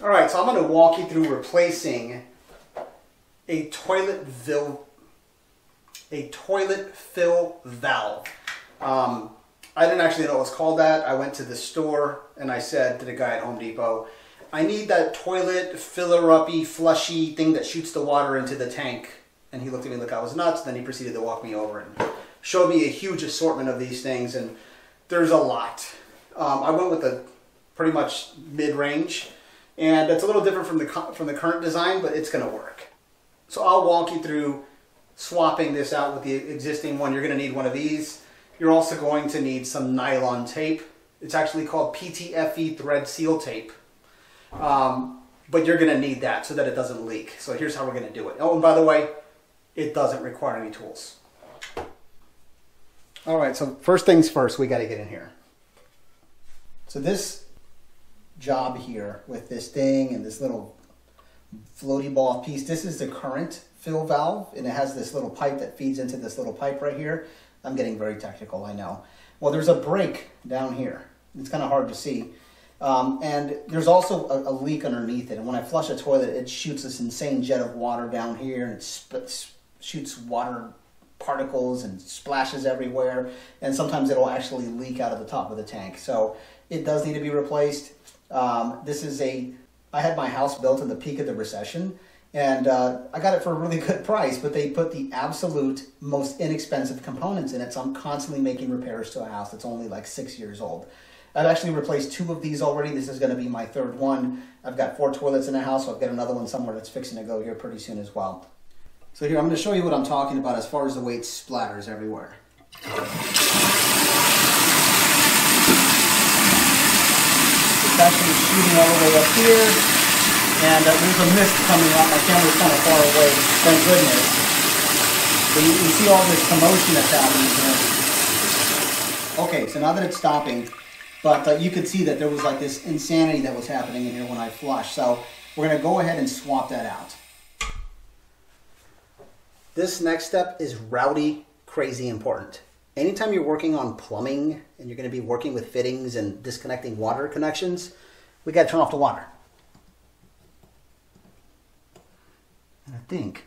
All right, so I'm going to walk you through replacing a toilet fill valve. I didn't actually know it was called that. I went to the store and I said to the guy at Home Depot, I need that toilet filler-uppy, flushy thing that shoots the water into the tank. And he looked at me like I was nuts. Then he proceeded to walk me over and showed me a huge assortment of these things, and there's a lot. I went with the pretty much mid-range, and it's a little different from the current design, but it's going to work. So I'll walk you through swapping this out with the existing one. You're going to need one of these. You're also going to need some nylon tape. It's actually called PTFE thread seal tape. But you're going to need that so that it doesn't leak. So here's how we're going to do it. Oh, and by the way, it doesn't require any tools. All right, so first things first, we got to get in here. So this job here with this thing and this little floaty ball piece, this is the current fill valve, and it has this little pipe that feeds into this little pipe right here. I'm getting very technical, I know. Well, there's a break down here. It's kind of hard to see. And there's also a leak underneath it. And when I flush a toilet, it shoots this insane jet of water down here, and it shoots water particles and splashes everywhere. And sometimes it'll actually leak out of the top of the tank. So it does need to be replaced. I had my house built in the peak of the recession, and I got it for a really good price, but they put the absolute most inexpensive components in it. So I'm constantly making repairs to a house that's only like 6 years old. I've actually replaced 2 of these already. This is going to be my 3rd one. I've got 4 toilets in the house, so I've got another one somewhere that's fixing to go here pretty soon as well. So here, I'm going to show you what I'm talking about as far as the way it splatters everywhere. It's actually shooting all the way up here, and there's a mist coming out. My camera's kind of far away, thank goodness. So you see all this commotion that's happening here. Okay, so now that it's stopping, but you could see that there was like this insanity that was happening in here when I flushed. So we're going to go ahead and swap that out. This next step is rowdy, crazy important. Anytime you're working on plumbing and you're going to be working with fittings and disconnecting water connections, we got to turn off the water. And I think,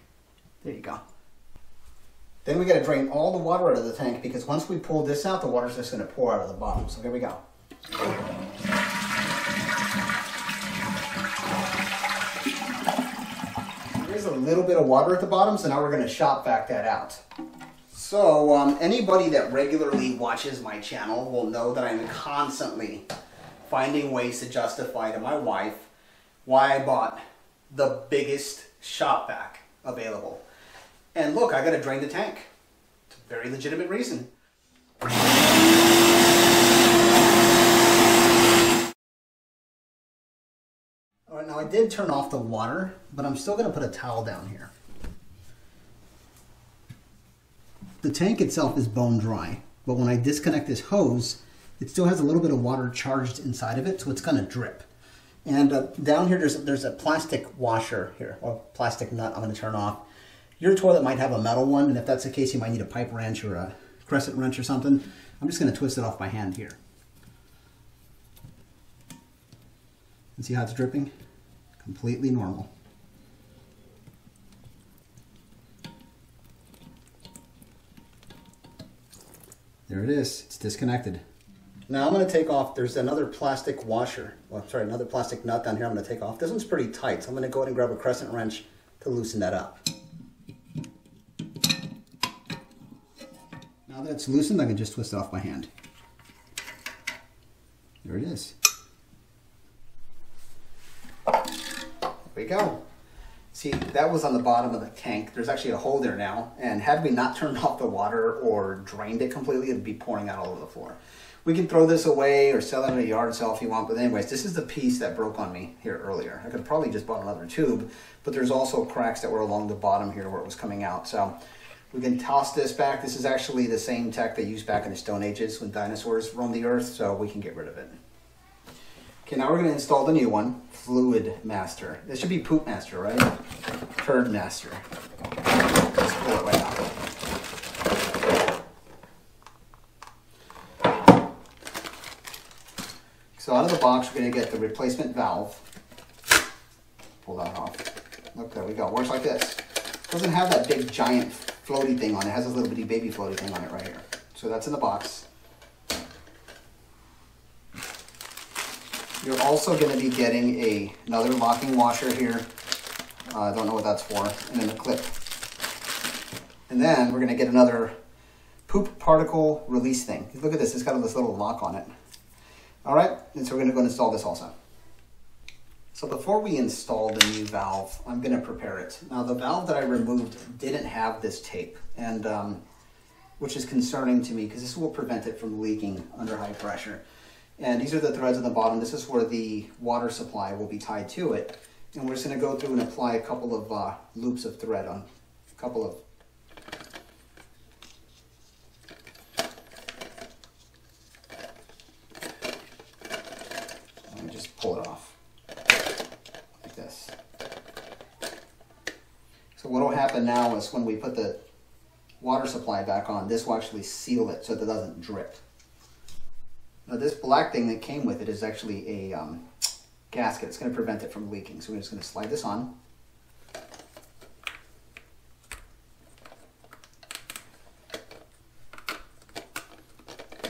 there you go. Then we got to drain all the water out of the tank, because once we pull this out, the water's just going to pour out of the bottom. So here we go. There's a little bit of water at the bottom, so now we're going to shop vac that out. So anybody that regularly watches my channel will know that I'm constantly finding ways to justify to my wife why I bought the biggest shop vac available. And look, I got to drain the tank. It's a very legitimate reason. All right, now I did turn off the water, but I'm still going to put a towel down here. The tank itself is bone dry, but when I disconnect this hose, it still has a little bit of water charged inside of it, so it's going to drip. And down here, there's a plastic washer here, or plastic nut I'm going to turn off. Your toilet might have a metal one, and if that's the case, you might need a pipe wrench or a crescent wrench or something. I'm just going to twist it off by hand here. And see how it's dripping? Completely normal. There it is. It's disconnected. Now I'm going to take off, there's another plastic washer, well, sorry, another plastic nut down here I'm going to take off. This one's pretty tight, so I'm going to go ahead and grab a crescent wrench to loosen that up. Now that it's loosened, I can just twist it off by hand. There it is. There we go. See, that was on the bottom of the tank. There's actually a hole there now, and had we not turned off the water or drained it completely, it'd be pouring out all over the floor. We can throw this away or sell it at a yard sale if you want, but anyways, this is the piece that broke on me here earlier. I could have probably just bought another tube, but there's also cracks that were along the bottom here where it was coming out. So we can toss this back. This is actually the same tech they used back in the Stone Ages when dinosaurs roamed the earth, so we can get rid of it. Okay, now we're going to install the new one, Fluid Master. This should be Poop Master, right? Turd Master. Just pull it right out. So out of the box, we're going to get the replacement valve. pull that off. Look, there we go. Works like this. Doesn't have that big giant floaty thing on it. It has a little bitty baby floaty thing on it right here. So that's in the box. You're also going to be getting another locking washer here. I don't know what that's for. And then a clip. And then we're going to get another poop particle release thing. Look at this. It's got this little lock on it. All right. And so we're going to go and install this also. So before we install the new valve, I'm going to prepare it. Now the valve that I removed didn't have this tape, and which is concerning to me because this will prevent it from leaking under high pressure. And these are the threads on the bottom. This is where the water supply will be tied to it. And we're just going to go through and apply a couple of loops of thread on a couple of. Let me just pull it off. So what will happen now is when we put the water supply back on, this will actually seal it so that it doesn't drip. Now this black thing that came with it is actually a gasket. It's going to prevent it from leaking. So we're just going to slide this on.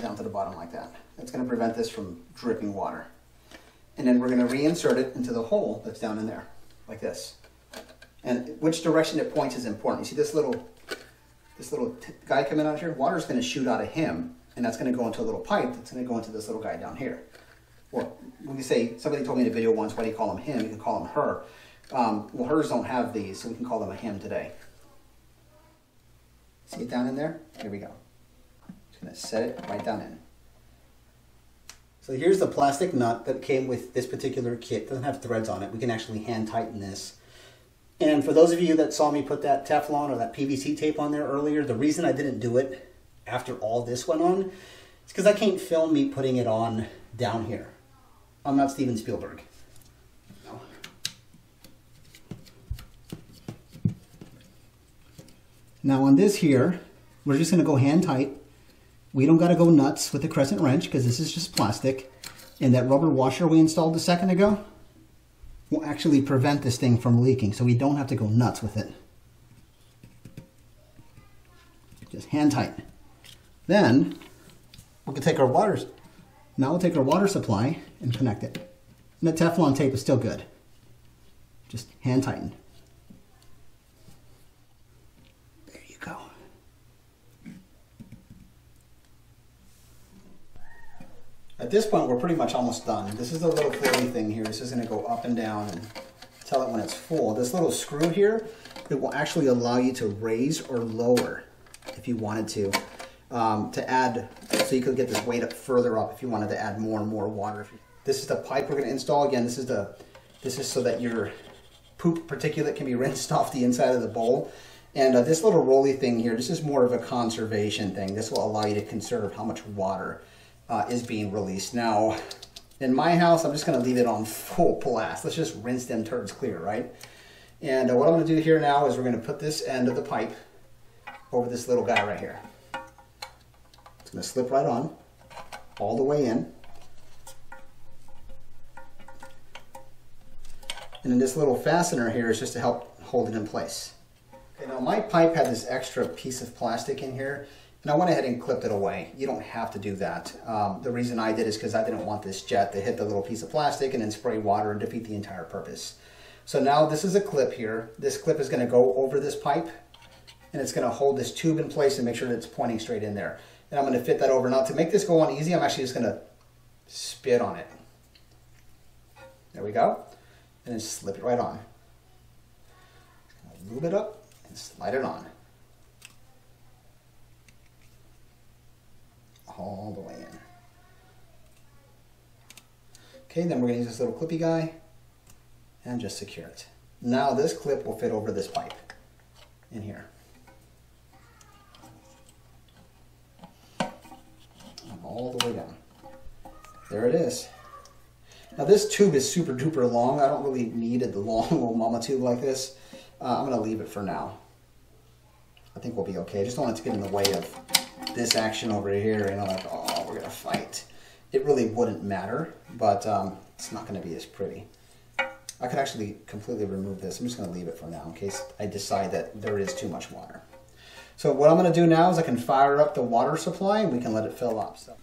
Down to the bottom like that. That's going to prevent this from dripping water. And then we're going to reinsert it into the hole that's down in there, like this. And which direction it points is important. You see this little guy coming out here? Water's going to shoot out of him, and that's going to go into a little pipe that's going to go into this little guy down here. Or when you say, somebody told me in a video once, why do you call him him? You can call him her. Well, hers don't have these, so we can call them a him today. See it down in there? Here we go. Just going to set it right down in. So here's the plastic nut that came with this particular kit. It doesn't have threads on it. We can actually hand tighten this. And for those of you that saw me put that Teflon or that PVC tape on there earlier, the reason I didn't do it after all this went on is because I can't film me putting it on down here. I'm not Steven Spielberg. No. Now on this here, we're just going to go hand tight. We don't got to go nuts with the crescent wrench because this is just plastic. And that rubber washer we installed a second ago will actually prevent this thing from leaking, so we don't have to go nuts with it. Just hand tight. Then we can take our now we'll take our water supply and connect it. And the Teflon tape is still good. Just hand tighten. There you go. At this point, we're pretty much almost done. This is the little floaty thing here. This is going to go up and down and tell it when it's full. This little screw here, it will actually allow you to raise or lower if you wanted to add, so you could get this weight up further up if you wanted to add more and more water. This is the pipe we're going to install. Again, this is so that your poop particulate can be rinsed off the inside of the bowl. And this little rolly thing here, this is more of a conservation thing. This will allow you to conserve how much water is being released. Now, in my house, I'm just going to leave it on full blast. Let's just rinse them turds clear, right? And what I'm going to do here now is we're going to put this end of the pipe over this little guy right here. It's going to slip right on, all the way in. And then this little fastener here is just to help hold it in place. Okay, now my pipe had this extra piece of plastic in here, and I went ahead and clipped it away. You don't have to do that. The reason I did is because I didn't want this jet to hit the little piece of plastic and then spray water and defeat the entire purpose. So now this is a clip here. This clip is going to go over this pipe, and it's going to hold this tube in place and make sure that it's pointing straight in there. And I'm going to fit that over. Now to make this go on easy, I'm actually just going to spit on it. There we go. And then slip it right on. Lube it up and slide it on. All the way in. Okay, then we're going to use this little clippy guy and just secure it. Now this clip will fit over this pipe in here. All the way down. There it is. Now this tube is super duper long. I don't really need a long old mama tube like this. I'm going to leave it for now. I think we'll be okay. I just don't want it to get in the way of this action over here, you know, like, oh, we're going to fight. It really wouldn't matter, but it's not going to be as pretty. I could actually completely remove this. I'm just going to leave it for now in case I decide that there is too much water. So what I'm going to do now is I can fire up the water supply and we can let it fill up. So.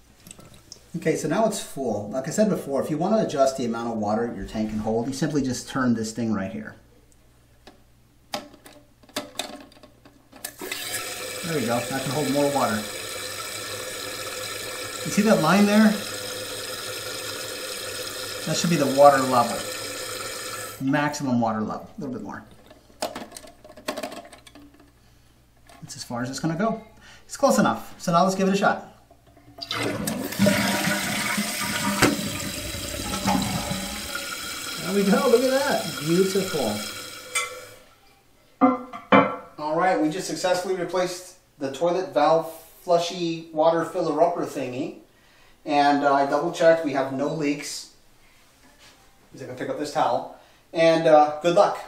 Okay, so now it's full. Like I said before, if you want to adjust the amount of water your tank can hold, you simply just turn this thing right here. There we go. That can hold more water. You see that line there? That should be the water level. Maximum water level. A little bit more. That's as far as it's going to go. It's close enough. So now let's give it a shot. There we go. Look at that. Beautiful. All right. We just successfully replaced the toilet valve flushy water filler upper thingy. And I double checked. We have no leaks. I'm going to pick up this towel. And good luck.